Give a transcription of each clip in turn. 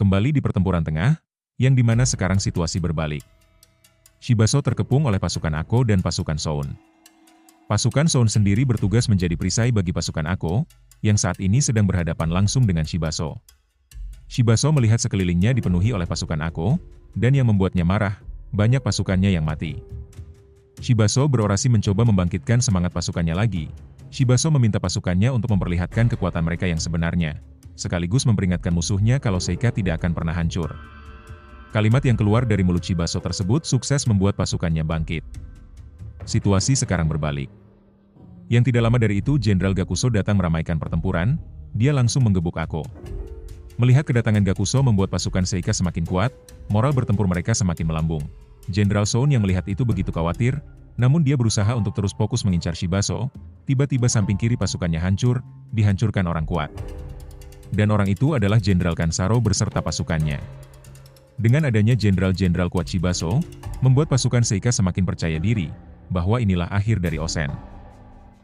Kembali di pertempuran tengah, yang dimana sekarang situasi berbalik. Shibaso terkepung oleh pasukan Ako dan pasukan Soun. Pasukan Soun sendiri bertugas menjadi perisai bagi pasukan Ako, yang saat ini sedang berhadapan langsung dengan Shibaso. Shibaso melihat sekelilingnya dipenuhi oleh pasukan Ako, dan yang membuatnya marah, banyak pasukannya yang mati. Shibaso berorasi mencoba membangkitkan semangat pasukannya lagi. Shibaso meminta pasukannya untuk memperlihatkan kekuatan mereka yang sebenarnya, sekaligus memperingatkan musuhnya kalau Seika tidak akan pernah hancur. Kalimat yang keluar dari mulut Shibaso tersebut sukses membuat pasukannya bangkit. Situasi sekarang berbalik. Yang tidak lama dari itu Jenderal Gakuso datang meramaikan pertempuran, dia langsung menggebuk Ako. Melihat kedatangan Gakuso membuat pasukan Seika semakin kuat, moral bertempur mereka semakin melambung. Jenderal Soun yang melihat itu begitu khawatir, namun dia berusaha untuk terus fokus mengincar Shibaso. Tiba-tiba samping kiri pasukannya hancur, dihancurkan orang kuat. Dan orang itu adalah Jenderal Kansaro beserta pasukannya. Dengan adanya jenderal-jenderal kuat Shibaso, membuat pasukan Seika semakin percaya diri, bahwa inilah akhir dari Osen.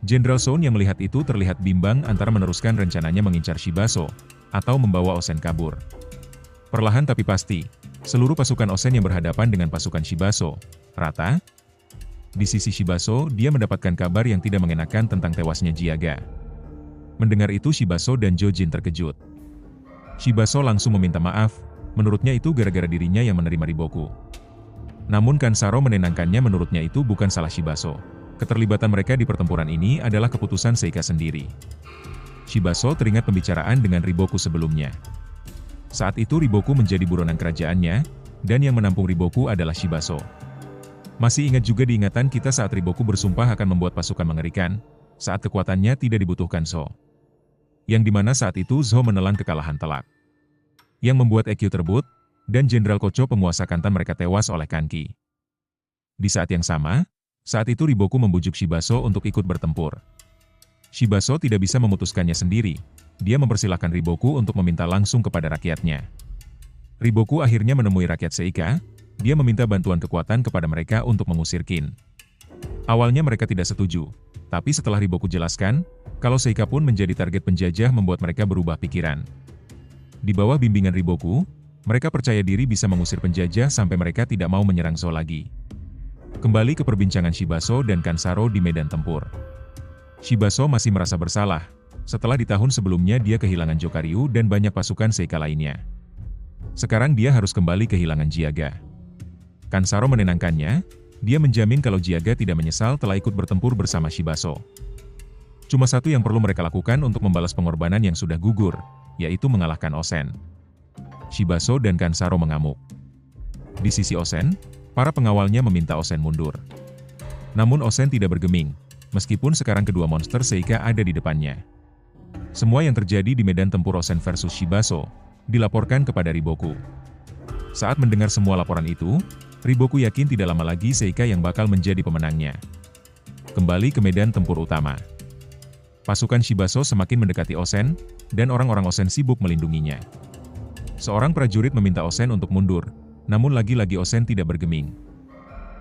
Jenderal Soun yang melihat itu terlihat bimbang antara meneruskan rencananya mengincar Shibaso, atau membawa Osen kabur. Perlahan tapi pasti, seluruh pasukan Osen yang berhadapan dengan pasukan Shibaso, rata. Di sisi Shibaso, dia mendapatkan kabar yang tidak mengenakan tentang tewasnya Jiaga. Mendengar itu Shibaso dan Jojin terkejut. Shibaso langsung meminta maaf, menurutnya itu gara-gara dirinya yang menerima Riboku. Namun Kansaro menenangkannya menurutnya itu bukan salah Shibaso. Keterlibatan mereka di pertempuran ini adalah keputusan Seika sendiri. Shibaso teringat pembicaraan dengan Riboku sebelumnya. Saat itu Riboku menjadi buronan kerajaannya, dan yang menampung Riboku adalah Shibaso. Masih ingat juga diingatan kita saat Riboku bersumpah akan membuat pasukan mengerikan, saat kekuatannya tidak dibutuhkan Zo. Yang dimana saat itu Zo menelan kekalahan telak. Yang membuat EQ terbut, dan Jenderal Kocho penguasa Kantan mereka tewas oleh Kanki. Di saat yang sama, saat itu Riboku membujuk Shibaso untuk ikut bertempur. Shibaso tidak bisa memutuskannya sendiri, dia mempersilahkan Riboku untuk meminta langsung kepada rakyatnya. Riboku akhirnya menemui rakyat Seika, dia meminta bantuan kekuatan kepada mereka untuk mengusir Qin. Awalnya mereka tidak setuju, tapi setelah Riboku jelaskan, kalau Seika pun menjadi target penjajah membuat mereka berubah pikiran. Di bawah bimbingan Riboku, mereka percaya diri bisa mengusir penjajah sampai mereka tidak mau menyerang Zo lagi. Kembali ke perbincangan Shibaso dan Kansaro di medan tempur. Shibaso masih merasa bersalah, setelah di tahun sebelumnya dia kehilangan Jokaryu dan banyak pasukan Seika lainnya. Sekarang dia harus kembali kehilangan Jiaga. Kansaro menenangkannya, dia menjamin kalau Jiaga tidak menyesal telah ikut bertempur bersama Shibaso. Cuma satu yang perlu mereka lakukan untuk membalas pengorbanan yang sudah gugur, yaitu mengalahkan Osen. Shibaso dan Kansaro mengamuk. Di sisi Osen, para pengawalnya meminta Osen mundur. Namun Osen tidak bergeming, meskipun sekarang kedua monster Seika ada di depannya. Semua yang terjadi di medan tempur Osen versus Shibaso, dilaporkan kepada Riboku. Saat mendengar semua laporan itu, Riboku yakin tidak lama lagi Seika yang bakal menjadi pemenangnya. Kembali ke medan tempur utama. Pasukan Shibaso semakin mendekati Osen, dan orang-orang Osen sibuk melindunginya. Seorang prajurit meminta Osen untuk mundur, namun lagi-lagi Osen tidak bergeming.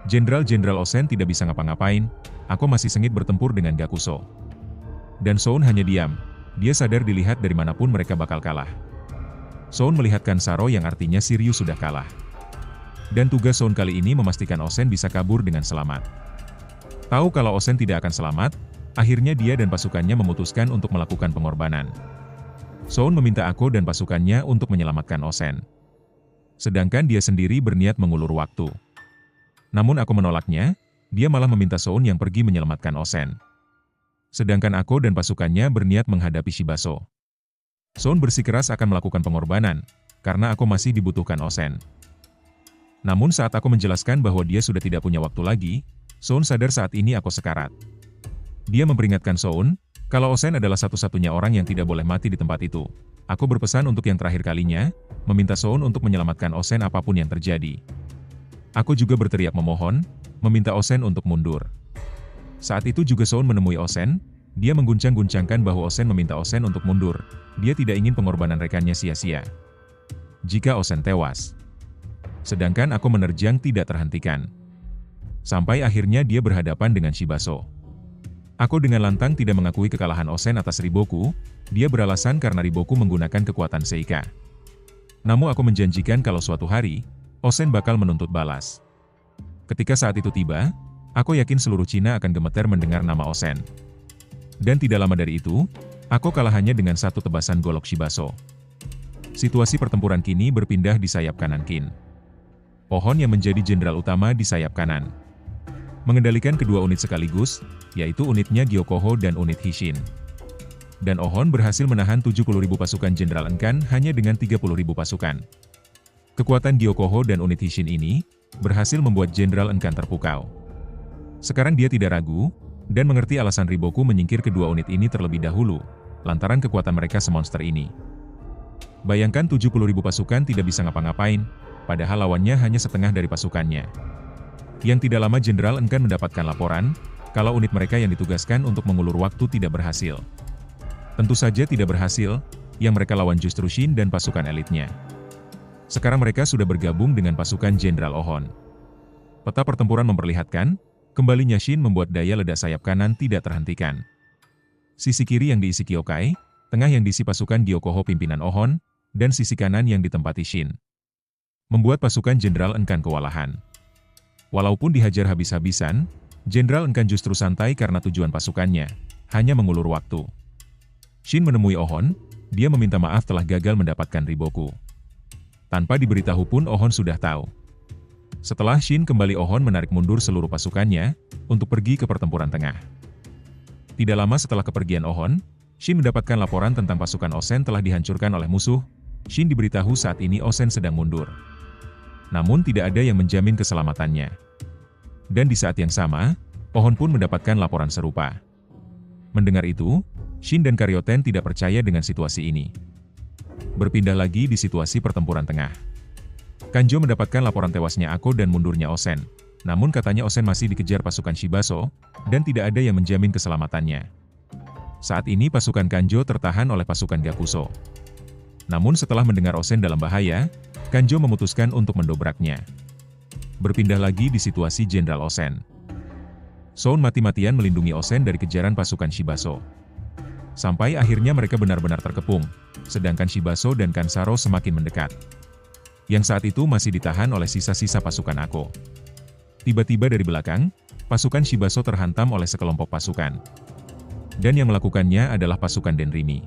Jenderal-jenderal Osen tidak bisa ngapa-ngapain, aku masih sengit bertempur dengan Gakuso. Dan Soun hanya diam, dia sadar dilihat dari manapun mereka bakal kalah. Soun melihat Kansaro yang artinya Shiryu sudah kalah. Dan tugas Soun kali ini memastikan Osen bisa kabur dengan selamat. Tahu kalau Osen tidak akan selamat, akhirnya dia dan pasukannya memutuskan untuk melakukan pengorbanan. Soun meminta Ako dan pasukannya untuk menyelamatkan Osen. Sedangkan dia sendiri berniat mengulur waktu. Namun Ako menolaknya, dia malah meminta Soun yang pergi menyelamatkan Osen. Sedangkan Ako dan pasukannya berniat menghadapi Shibaso. Soun bersikeras akan melakukan pengorbanan, karena Ako masih dibutuhkan Osen. Namun saat Ako menjelaskan bahwa dia sudah tidak punya waktu lagi, Soun sadar saat ini Ako sekarat. Dia memperingatkan Soun, kalau Osen adalah satu-satunya orang yang tidak boleh mati di tempat itu. Aku berpesan untuk yang terakhir kalinya, meminta Soun untuk menyelamatkan Osen apapun yang terjadi. Aku juga berteriak memohon, meminta Osen untuk mundur. Saat itu juga Soun menemui Osen, dia mengguncang-guncangkan bahwa Osen meminta Osen untuk mundur, dia tidak ingin pengorbanan rekannya sia-sia. Jika Osen tewas. Sedangkan aku menerjang tidak terhentikan. Sampai akhirnya dia berhadapan dengan Shibaso. Aku dengan lantang tidak mengakui kekalahan Osen atas Riboku, dia beralasan karena Riboku menggunakan kekuatan Seika. Namun aku menjanjikan kalau suatu hari, Osen bakal menuntut balas. Ketika saat itu tiba, aku yakin seluruh Cina akan gemeter mendengar nama Osen. Dan tidak lama dari itu, aku kalah hanya dengan satu tebasan golok Shibaso. Situasi pertempuran kini berpindah di sayap kanan Qin. Ohon yang menjadi jenderal utama di sayap kanan. Mengendalikan kedua unit sekaligus, yaitu unitnya Gyokoho dan unit Hishin. Dan Ohon berhasil menahan 70.000 pasukan Jenderal Enkan hanya dengan 30.000 pasukan. Kekuatan Gyokoho dan unit Hishin ini berhasil membuat Jenderal Enkan terpukau. Sekarang dia tidak ragu, dan mengerti alasan Riboku menyingkir kedua unit ini terlebih dahulu, lantaran kekuatan mereka semonster ini. Bayangkan 70.000 pasukan tidak bisa ngapa-ngapain, padahal lawannya hanya setengah dari pasukannya. Yang tidak lama Jenderal Enkan mendapatkan laporan, kalau unit mereka yang ditugaskan untuk mengulur waktu tidak berhasil. Tentu saja tidak berhasil, yang mereka lawan justru Shin dan pasukan elitnya. Sekarang mereka sudah bergabung dengan pasukan Jenderal Ohon. Peta pertempuran memperlihatkan, kembalinya Shin membuat daya ledak sayap kanan tidak terhentikan. Sisi kiri yang diisi Kyokai, tengah yang diisi pasukan Gyokoho pimpinan Ohon, dan sisi kanan yang ditempati Shin. Membuat pasukan Jenderal Enkan kewalahan. Walaupun dihajar habis-habisan, Jenderal Enkan justru santai karena tujuan pasukannya hanya mengulur waktu. Shin menemui Ohon, dia meminta maaf telah gagal mendapatkan Riboku. Tanpa diberitahu pun Ohon sudah tahu. Setelah Shin kembali Ohon menarik mundur seluruh pasukannya untuk pergi ke pertempuran tengah. Tidak lama setelah kepergian Ohon, Shin mendapatkan laporan tentang pasukan Osen telah dihancurkan oleh musuh. Shin diberitahu saat ini Osen sedang mundur. Namun tidak ada yang menjamin keselamatannya. Dan di saat yang sama, Ohon pun mendapatkan laporan serupa. Mendengar itu, Shin dan Karyoten tidak percaya dengan situasi ini. Berpindah lagi di situasi pertempuran tengah. Kanjo mendapatkan laporan tewasnya Ako dan mundurnya Osen. Namun katanya Osen masih dikejar pasukan Shibaso, dan tidak ada yang menjamin keselamatannya. Saat ini pasukan Kanjo tertahan oleh pasukan Gakuso. Namun setelah mendengar Osen dalam bahaya, Kanjo memutuskan untuk mendobraknya. Berpindah lagi di situasi Jenderal Osen. Soun mati-matian melindungi Osen dari kejaran pasukan Shibaso. Sampai akhirnya mereka benar-benar terkepung, sedangkan Shibaso dan Kansaro semakin mendekat. Yang saat itu masih ditahan oleh sisa-sisa pasukan Ako. Tiba-tiba dari belakang, pasukan Shibaso terhantam oleh sekelompok pasukan. Dan yang melakukannya adalah pasukan Denrimi.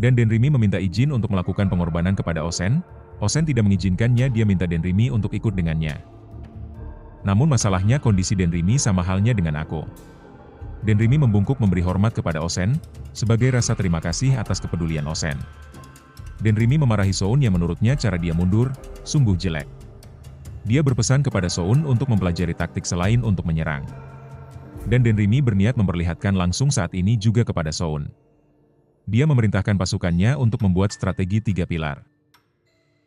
Dan Denrimi meminta izin untuk melakukan pengorbanan kepada Osen. Osen tidak mengizinkannya, dia minta Denrimi untuk ikut dengannya. Namun masalahnya kondisi Denrimi sama halnya dengan Ako. Denrimi membungkuk memberi hormat kepada Osen, sebagai rasa terima kasih atas kepedulian Osen. Denrimi memarahi Soun yang menurutnya cara dia mundur, sungguh jelek. Dia berpesan kepada Soun untuk mempelajari taktik selain untuk menyerang. Dan Denrimi berniat memperlihatkan langsung saat ini juga kepada Soun. Dia memerintahkan pasukannya untuk membuat strategi 3 pilar.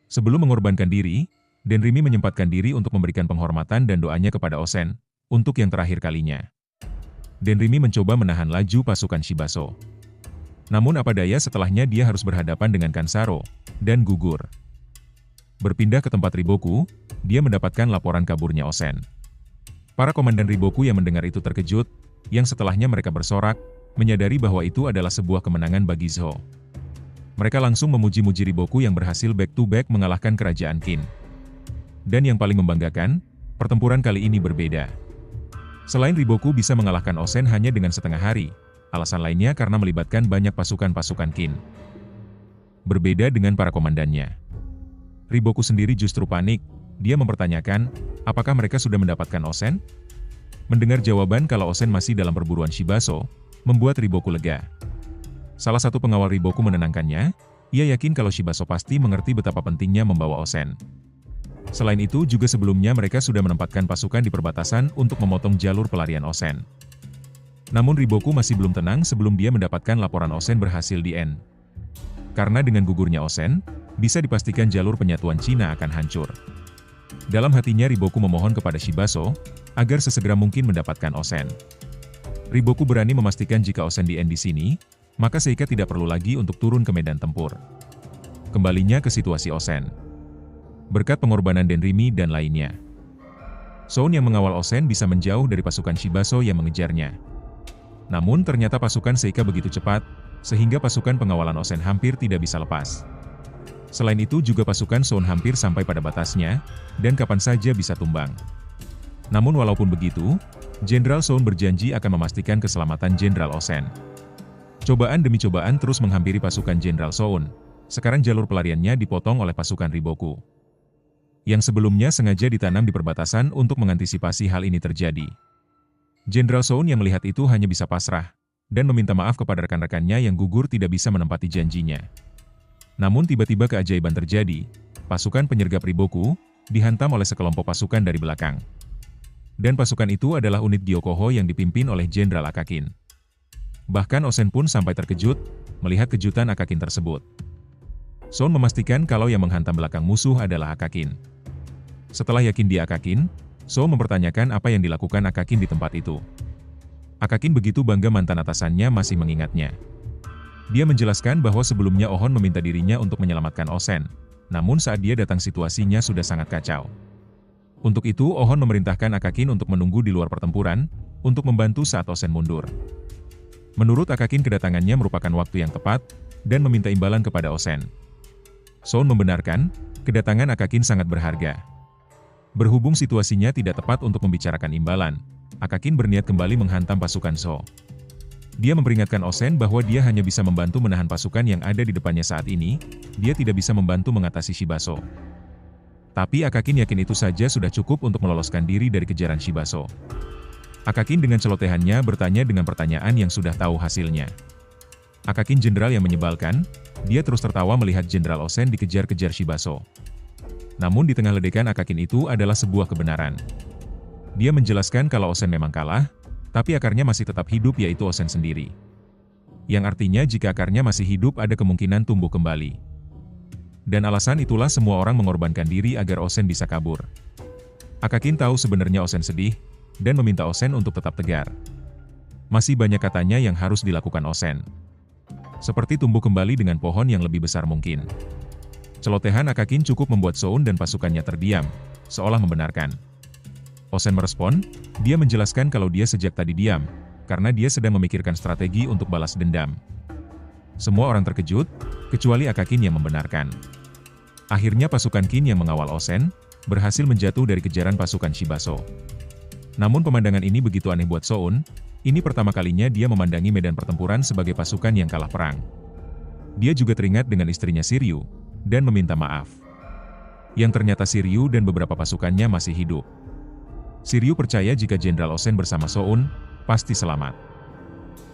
Sebelum mengorbankan diri, Denrimi menyempatkan diri untuk memberikan penghormatan dan doanya kepada Osen, untuk yang terakhir kalinya. Denrimi mencoba menahan laju pasukan Shibaso. Namun apa daya setelahnya dia harus berhadapan dengan Kansaro, dan gugur. Berpindah ke tempat Riboku, dia mendapatkan laporan kaburnya Osen. Para komandan Riboku yang mendengar itu terkejut, yang setelahnya mereka bersorak, menyadari bahwa itu adalah sebuah kemenangan bagi Zhou. Mereka langsung memuji-muji Riboku yang berhasil back-to-back mengalahkan kerajaan Qin. Dan yang paling membanggakan, pertempuran kali ini berbeda. Selain Riboku bisa mengalahkan Osen hanya dengan setengah hari, alasan lainnya karena melibatkan banyak pasukan-pasukan Qin. Berbeda dengan para komandannya. Riboku sendiri justru panik, dia mempertanyakan, apakah mereka sudah mendapatkan Osen? Mendengar jawaban kalau Osen masih dalam perburuan Shibaso, membuat Riboku lega. Salah satu pengawal Riboku menenangkannya, ia yakin kalau Shibaso pasti mengerti betapa pentingnya membawa Osen. Selain itu juga sebelumnya mereka sudah menempatkan pasukan di perbatasan untuk memotong jalur pelarian Osen. Namun Riboku masih belum tenang sebelum dia mendapatkan laporan Osen berhasil di end. Karena dengan gugurnya Osen, bisa dipastikan jalur penyatuan Cina akan hancur. Dalam hatinya Riboku memohon kepada Shibaso, agar sesegera mungkin mendapatkan Osen. Riboku berani memastikan jika Osen di end di sini, maka Seika tidak perlu lagi untuk turun ke medan tempur. Kembalinya ke situasi Osen. Berkat pengorbanan Denrimi dan lainnya, Soun yang mengawal Osen bisa menjauh dari pasukan Shibaso yang mengejarnya. Namun ternyata pasukan Seika begitu cepat, sehingga pasukan pengawalan Osen hampir tidak bisa lepas. Selain itu juga pasukan Soun hampir sampai pada batasnya, dan kapan saja bisa tumbang. Namun walaupun begitu, Jenderal Soun berjanji akan memastikan keselamatan Jenderal Osen. Cobaan demi cobaan terus menghampiri pasukan Jenderal Soun. Sekarang jalur pelariannya dipotong oleh pasukan Riboku, yang sebelumnya sengaja ditanam di perbatasan untuk mengantisipasi hal ini terjadi. Jenderal Soun yang melihat itu hanya bisa pasrah, dan meminta maaf kepada rekan-rekannya yang gugur tidak bisa menempati janjinya. Namun tiba-tiba keajaiban terjadi, pasukan penyergap Riboku dihantam oleh sekelompok pasukan dari belakang. Dan pasukan itu adalah unit Gyokoho yang dipimpin oleh Jenderal Akakin. Bahkan Osen pun sampai terkejut melihat kejutan Akakin tersebut. Soun memastikan kalau yang menghantam belakang musuh adalah Akakin. Setelah yakin dia Akakin, Soun mempertanyakan apa yang dilakukan Akakin di tempat itu. Akakin begitu bangga mantan atasannya masih mengingatnya. Dia menjelaskan bahwa sebelumnya Ohon meminta dirinya untuk menyelamatkan Osen, namun saat dia datang situasinya sudah sangat kacau. Untuk itu Ohon memerintahkan Akakin untuk menunggu di luar pertempuran, untuk membantu saat Osen mundur. Menurut Akakin kedatangannya merupakan waktu yang tepat, dan meminta imbalan kepada Osen. Soun membenarkan, kedatangan Akakin sangat berharga. Berhubung situasinya tidak tepat untuk membicarakan imbalan, Akakin berniat kembali menghantam pasukan So. Dia memperingatkan Osen bahwa dia hanya bisa membantu menahan pasukan yang ada di depannya saat ini, dia tidak bisa membantu mengatasi Shibaso. Tapi Akakin yakin itu saja sudah cukup untuk meloloskan diri dari kejaran Shibaso. Akakin dengan celotehannya bertanya dengan pertanyaan yang sudah tahu hasilnya. Akakin jenderal yang menyebalkan, dia terus tertawa melihat Jenderal Osen dikejar-kejar Shibaso. Namun di tengah ledekan Akakin itu adalah sebuah kebenaran. Dia menjelaskan kalau Osen memang kalah, tapi akarnya masih tetap hidup yaitu Osen sendiri. Yang artinya jika akarnya masih hidup ada kemungkinan tumbuh kembali. Dan alasan itulah semua orang mengorbankan diri agar Osen bisa kabur. Akakin tahu sebenarnya Osen sedih, dan meminta Osen untuk tetap tegar. Masih banyak katanya yang harus dilakukan Osen. Seperti tumbuh kembali dengan pohon yang lebih besar mungkin. Celotehan Akakin cukup membuat Soun dan pasukannya terdiam, seolah membenarkan. Osen merespon, dia menjelaskan kalau dia sejak tadi diam, karena dia sedang memikirkan strategi untuk balas dendam. Semua orang terkejut, kecuali Akakin yang membenarkan. Akhirnya pasukan Qin yang mengawal Osen, berhasil menjatuh dari kejaran pasukan Shibaso. Namun pemandangan ini begitu aneh buat Soun, ini pertama kalinya dia memandangi medan pertempuran sebagai pasukan yang kalah perang. Dia juga teringat dengan istrinya Shiryu, dan meminta maaf. Yang ternyata Shiryu dan beberapa pasukannya masih hidup. Shiryu percaya jika Jenderal Osen bersama Soun, pasti selamat.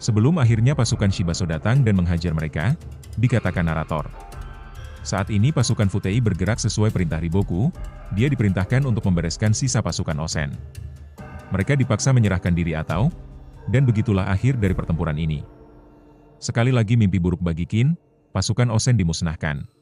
Sebelum akhirnya pasukan Shibaso datang dan menghajar mereka, dikatakan narator. Saat ini pasukan Futei bergerak sesuai perintah Riboku, dia diperintahkan untuk membereskan sisa pasukan Osen. Mereka dipaksa menyerahkan diri atau, dan begitulah akhir dari pertempuran ini. Sekali lagi mimpi buruk bagi Qin, pasukan Osen dimusnahkan.